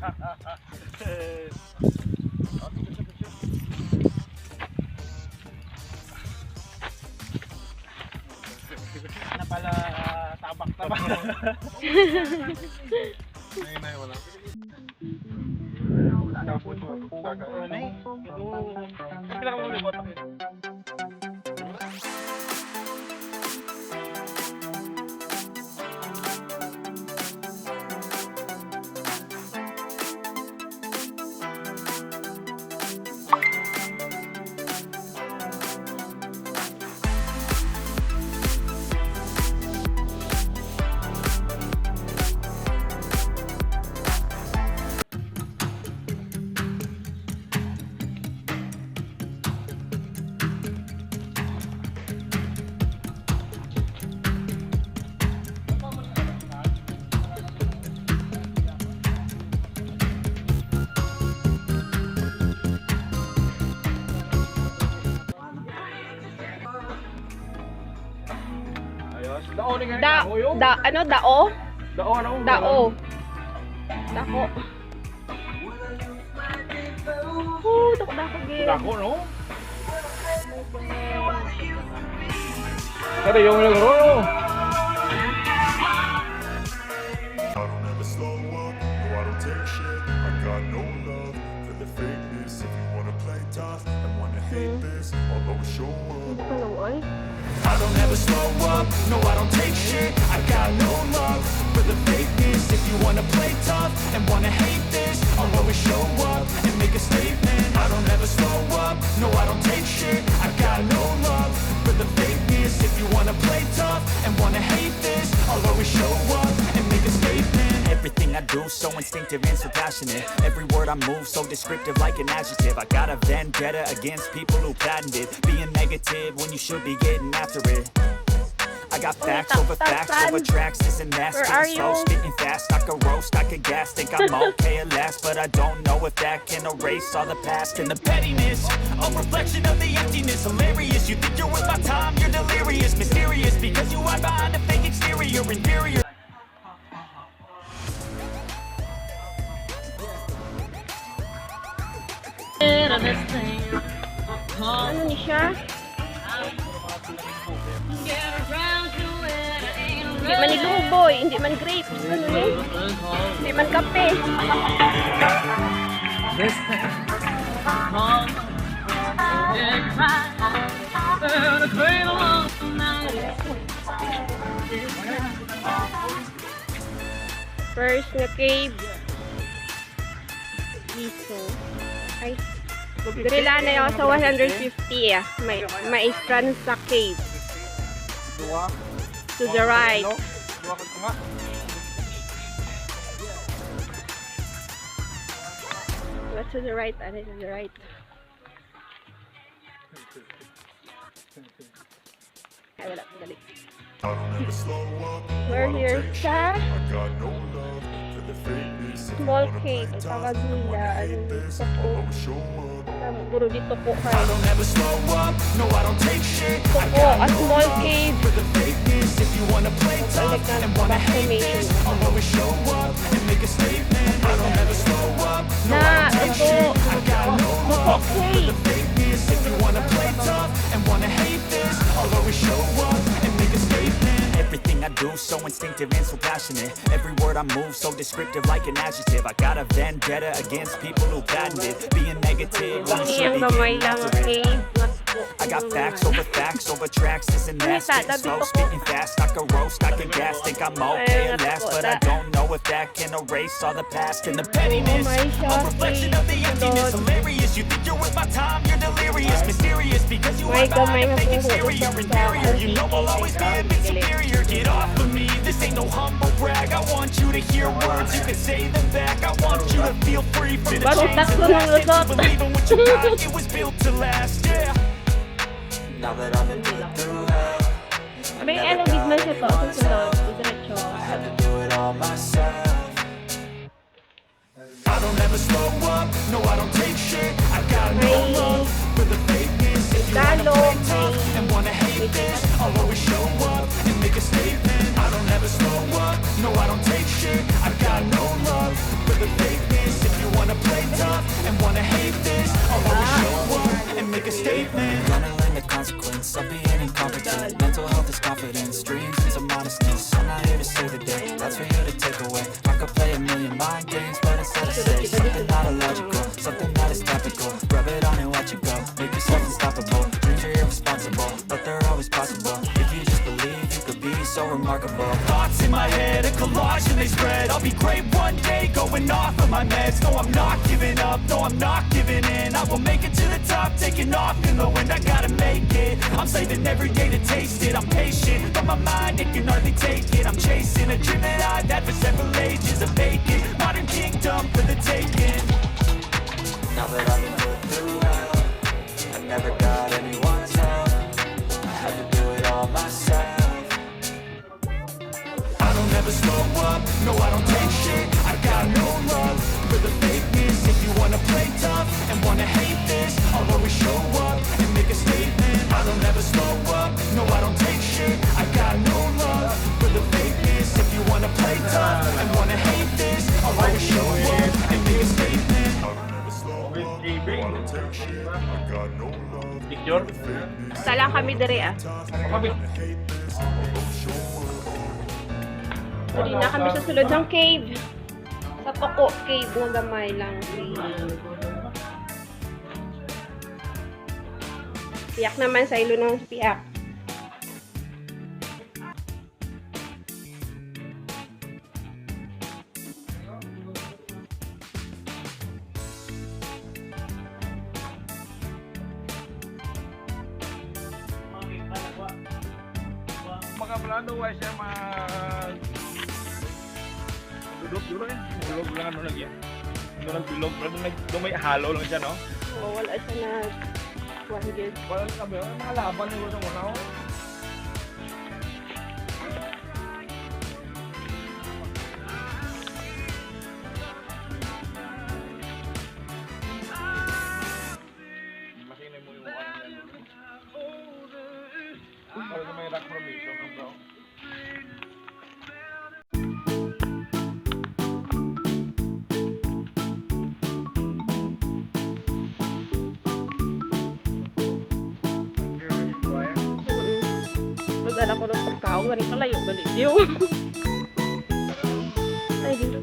Na pala tabak-tabak. Nay, wala. Wala po ito. Wala eh. Kailangan mo may botak yun. Ano, dao? Dao, ano? Dao. Dako. Dako gila. Dako, no? Kada yung laro. I don't ever slow up, no I don't take shit. I got no love for the fakeness. If you wanna play tough and wanna hate this, I'll always show up. I don't ever slow up, no I don't take shit. I got no love for the fakeness. If you wanna play tough and wanna hate this, I'll always show up and make a statement. I don't ever slow up, no I don't take shit. I got no love for the fakeness. If you wanna play tough and wanna hate this, I'll always show up and make a statement. Everything I do so instinctive and so passionate. Every word I move so descriptive like an adjective. I got a vendetta against people who patented being negative when you should be getting after it. I got facts over tracks, this and that. Spitting slow, spitting fast, I could roast, I could gas. Think I'm okay at last, but I don't know if that can erase all the past. And the pettiness, a reflection of the emptiness. Hilarious, you think you're worth my time, you're delirious. Mysterious, because you hide behind a fake exterior. Inferior. Ano ni siya? Hindi man iluboy, hindi man grapes. Ano ni? Hindi man kape. First na cave. Dito. Ay. Grila na yun sa 150 ah. May strand sa cave. To the right. What's to the right? Ano to the right? Ay, wala. Dali. We're here sa small cave. Tawag nila. Sa po. Puro dito po kayo. Tuko, a small cave. Balik na vaccination. Na, ito. Tuko cave. Everything I do so instinctive and so passionate. Every word I move so descriptive like an adjective. I got a vendetta against people who patented being negative when you should be getting after it. I got facts over tracks, this and that. Spitting slow, spitting fast, I could roast, I could gas. Think I'm okay at last, but I don't know if that can erase all the past. And the pettiness, a reflection of the emptiness. Hilarious, you think you're worth my time, you're delirious. Mysterious, because you are behind a fake exterior. Inferior, you know I'll always be a bit superior. Get off of me, this ain't no humble brag. I want you to hear words, you can say them back. I want you to feel free from the chains of past. And believe in what you got, it was built to last, yeah. Now that I've been through hell, Abay, ano, big man siya to. Susunod. Diretso. I had to do it all myself. I don't ever slow up, no I don't take shit. I got no love for the fakeness. If you wanna play tough and wanna hate this, I'll always show up and make a statement. I don't ever slow up, no I don't take shit. I got no love for the fakeness. tough and wanna hate this, I'll always show up and make a statement. Gonna learn the consequence of being incompetent. Mental health is confidence, dreams and some modestness. I'm not here to save the day, that's for you to take away. I could play a million mind games, but instead I say something not illogical, something that is topical. Rub it on and watch it go, make yourself unstoppable. Dreams are irresponsible, but they're always possible. If you just believe, you could be so remarkable. Thoughts in my head, a collage and they spread. I'll be great one day, going off of my meds. No, I'm not giving up, no, I'm not giving in. I will make it to the top, taking off in the wind. I gotta make it, I'm saving every day to taste it. I'm patient, but my mind, it can hardly take it. I'm chasing a dream that I've had for several ages. A vacant, modern kingdom for the taking. Now that I've been put through hell, I never got anyone's help. I had to do it all myself. I don't ever slow up, no I don't take shit. I got no love for the fakeness. If you wanna play tough and wanna hate this, I'll always show up and make a statement. I don't ever slow up, no I don't take shit. I got no love for the fakeness. If you wanna play tough and wanna hate this, I'll always show up and make a statement. I don't ever slow up, no I don't take shit. I got no love Picture? for the fakeness. Sala kami diri ah. Kami. Diri na kami sa sulod ng cave. Sa Toko Cave nga gamay lang. Piyak naman sa ilo ng piyak. Makaplano wa siya dudok eh. Dulog lang ano lagi. Ano nagdulog, pero may halo lang siya, no? Oo, wala siya na 100. Wala lang kami, mga laban nyo sa muna, oh. Masinay mo yung mukha ng yan. Para sa may rock formation, no, bro? Magdala ko ng pagkaon, ganit kalayo, ganit yun. Ay, dito.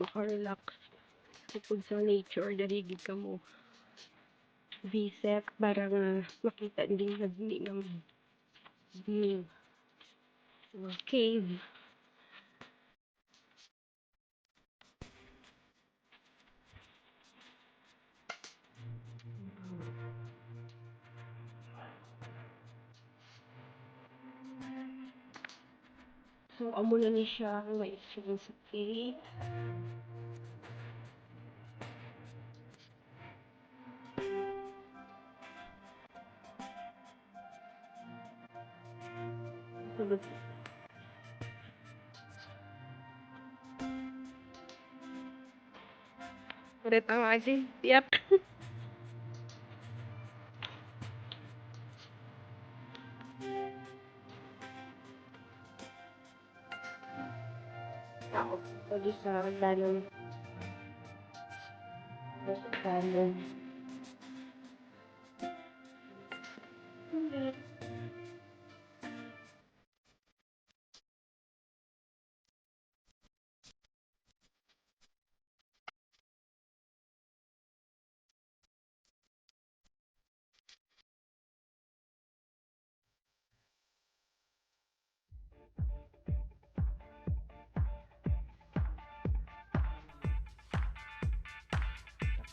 Makarelax tungkol sa nature, darigid ka mo visit para nga makita din nagni ng cave. So, amo na ni siya may experience sa cave. Ulit ang kasi. Yep. Ako, pwede sa lalim. Lalim.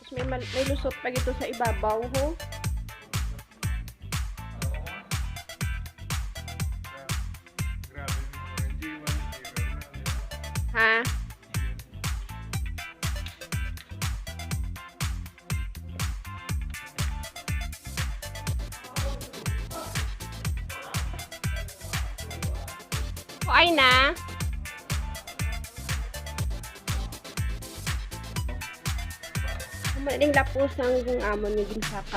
may lusot pa gito sa ibabaw ho. Ha? O ay na. Maling lapos ang amon ni ginsaka.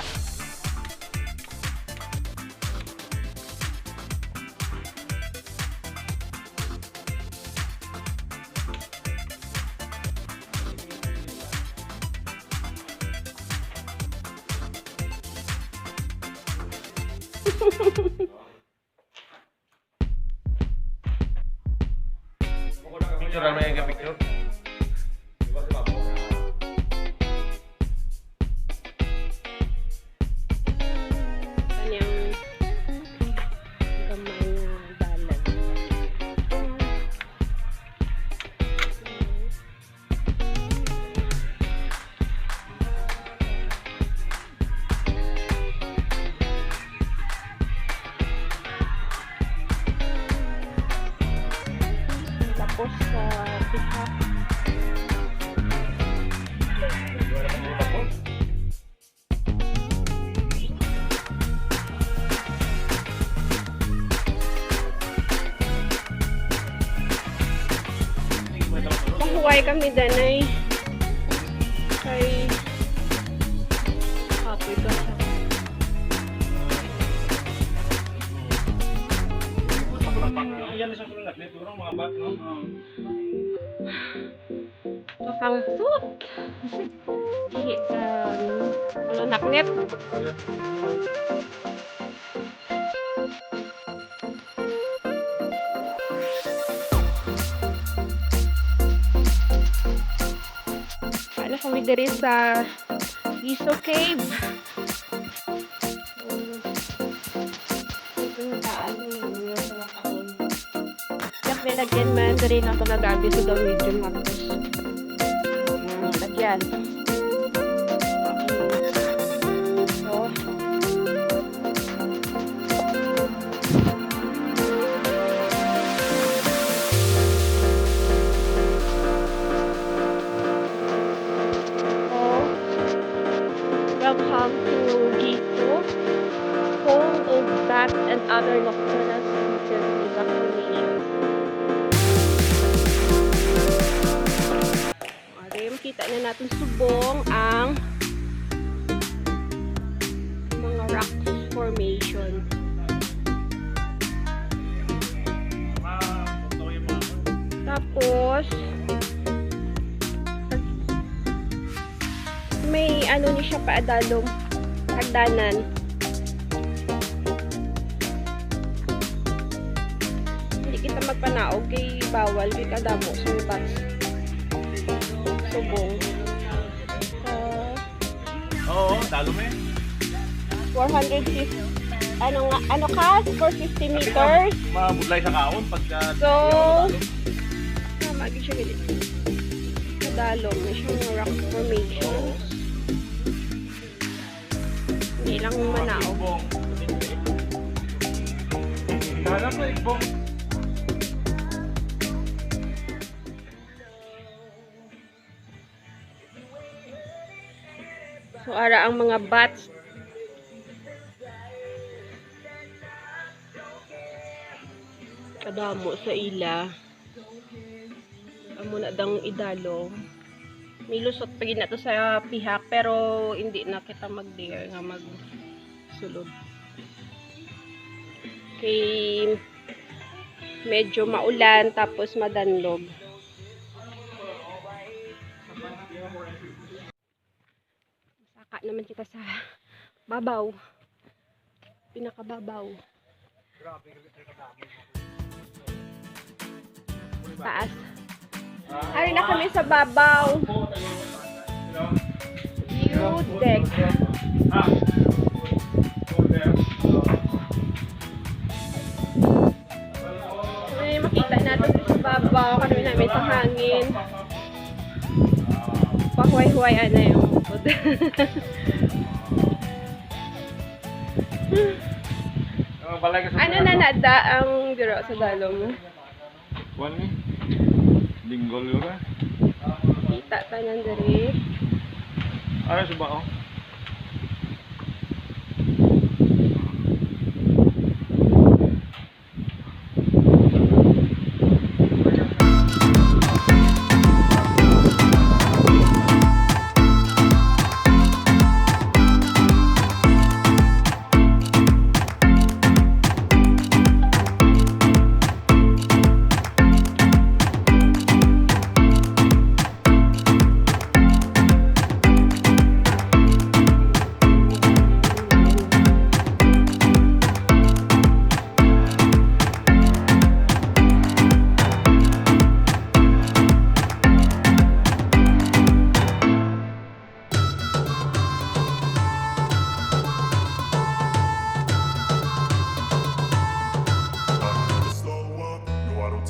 Picture ano yung picture? Kanyang gamay na dalan. Tapos sa pihak. Mahuway kami din ay kay happy ka sa Yan sa kulang atlet, orang mga bat, no? pangsut. Sige, kalau naknet. Paano kami diri sa Giso Cave? Lagyan man dari na ito nagabi sa daw medium matos. Lagyan. So, welcome to Giso, home of bat and other nocturnal species evacuation. Makita na natin subong ang mga rock formation. Tapos may ano ni siya paadalong hagdanan. Hindi kita magpanaog kay bawal kay kadamo subat. Subong. Oo, dalo mo 450. Ano ka? 450 meters. Mabudlay sa kaon pagka... So, magi siya galit. Nadalong. May siyang rock formations. Hindi lang manaog. Dala sa ikbong. So, ara ang mga bats. Kadamo sa ila. Amo na dang idalo. May lusot pa na to sa pihak pero hindi na kita mag-dare nga magsulod. Kay medyo maulan tapos madanlog. Saka naman kita sa babaw. Pinakababaw. Taas. Ari na kami sa babaw. View deck. Ay, makita natin sa babaw. Kami namin sa hangin. Pahuay-huwayan na yung food. Balay ka sa Ano na nada ang biro sa dalom? Kuan ni. Dingle yo ka. Kita tanan diri. Ano sa ba oh?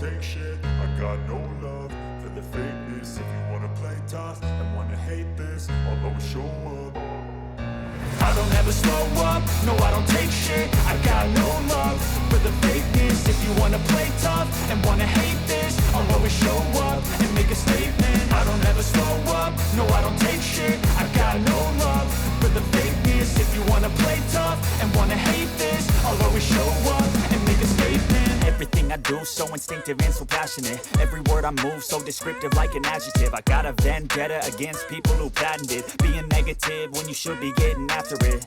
Take shit, I got no love for the fakeness. If you wanna play tough and wanna hate this, I'll always show up. I don't ever slow up, no I don't take shit. I got no love for the fakeness. If you wanna play tough and wanna hate this, I'll always show up and make a statement. I don't ever slow up, no I don't take shit. I got no love for the fakeness. If you wanna play tough and wanna hate this, I'll always show up and make a statement. Everything I do so instinctive and so passionate. Every word I move so descriptive like an adjective. I got a vendetta against people who patented being negative when you should be getting after it.